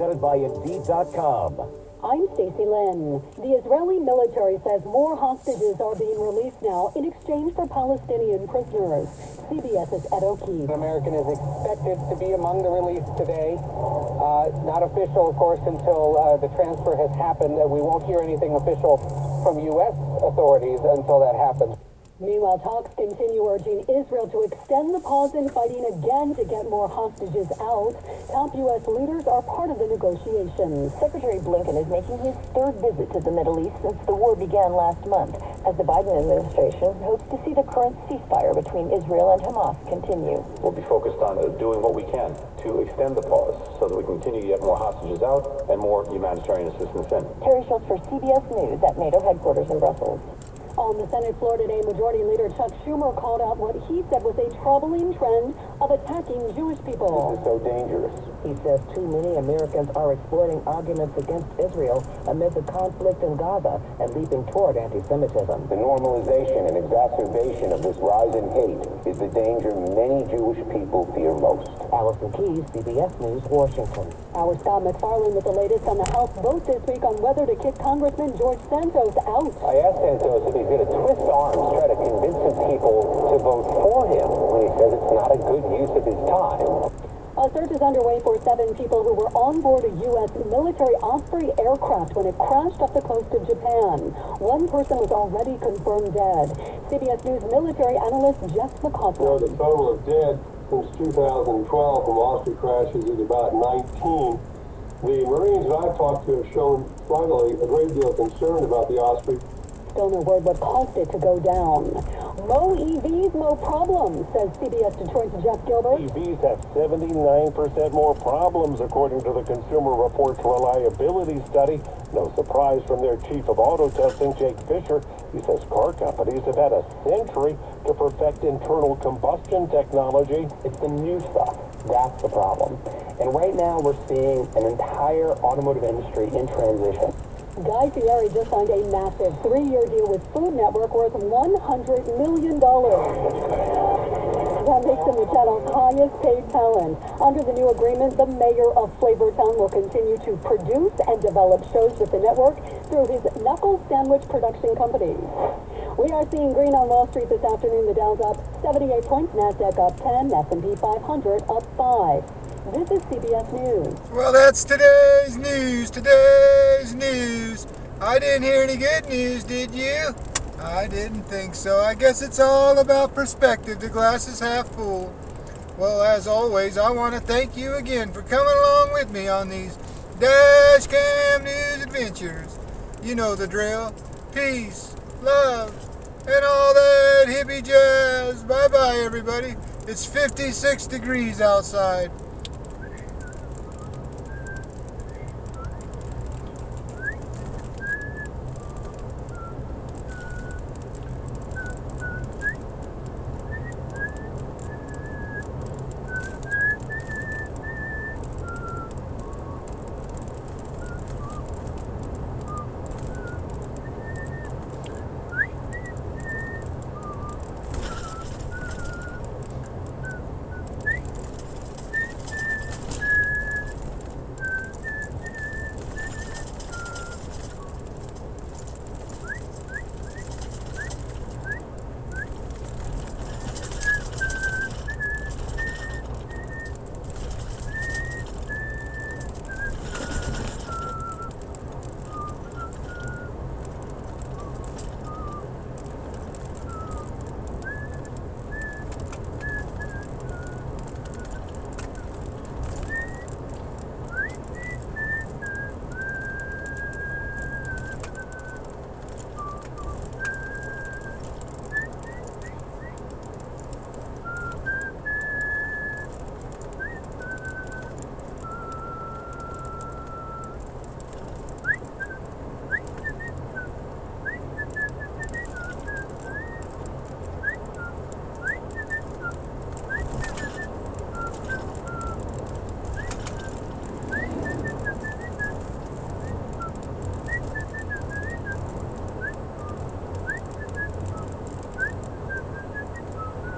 presented by Indeed.com. I'm Stacey Lynn. The Israeli military says more hostages are being released now in exchange for Palestinian prisoners. CBS's Ed O'Keefe. An American is expected to be among the released today. Not official, of course, until the transfer has happened. We won't hear anything official from U.S. authorities until that happens. Meanwhile, talks continue urging Israel to extend the pause in fighting again to get more hostages out. Top U.S. leaders are part of the negotiations. Secretary Blinken is making his third visit to the Middle East since the war began last month, as the Biden administration hopes to see the current ceasefire between Israel and Hamas continue. We'll be focused on doing what we can to extend the pause so that we continue to get more hostages out and more humanitarian assistance in. Terry Schultz for CBS News at NATO headquarters in Brussels. On the Senate floor today, Majority Leader Chuck Schumer called out what he said was a troubling trend of attacking Jewish people. This is so dangerous. He says too many Americans are exploiting arguments against Israel amid the conflict in Gaza and leaping toward anti-Semitism. The normalization and exacerbation of this rise in hate is the danger many Jewish people fear most. Allison Keyes, CBS News, Washington. Our Scott McFarland with the latest on the House vote this week on whether to kick Congressman George Santos out. I asked Santos if he's going to twist arms, try to convince some people to vote for him when he says it's not a good use of his time. A search is underway for 7 people who were on board a U.S. military Osprey aircraft when it crashed off the coast of Japan. One person was already confirmed dead. CBS News military analyst Jeff McCausland. The total of dead since 2012 from Osprey crashes is about 19. The Marines that I've talked to have shown finally a great deal of concern about the Osprey. Still no word what caused it to go down. Mo EVs, no problem, says CBS Detroit's Jeff Gilbert. EVs have 79% more problems, according to the Consumer Reports reliability study. No surprise from their chief of auto testing, Jake Fisher. He says car companies have had a century to perfect internal combustion technology. It's the new stuff. That's the problem. And right now we're seeing an entire automotive industry in transition. Guy Fieri just signed a massive 3-year deal with Food Network worth $100 million. That makes him the channel's highest paid talent. Under the new agreement, the mayor of Flavortown will continue to produce and develop shows with the network through his Knuckle Sandwich production company. We are seeing green on Wall Street this afternoon. The Dow's up 78 points, NASDAQ up 10, S&P 500 up 5. This is CBS News. Well, that's today's news. I didn't hear any good news, did you? I didn't think so. I guess it's all about perspective. The glass is half full. Well, as always, I want to thank you again for coming along with me on these dash cam news adventures. You know the drill. Peace, love, and all that hippie jazz. Bye-bye, everybody. It's 56 degrees outside.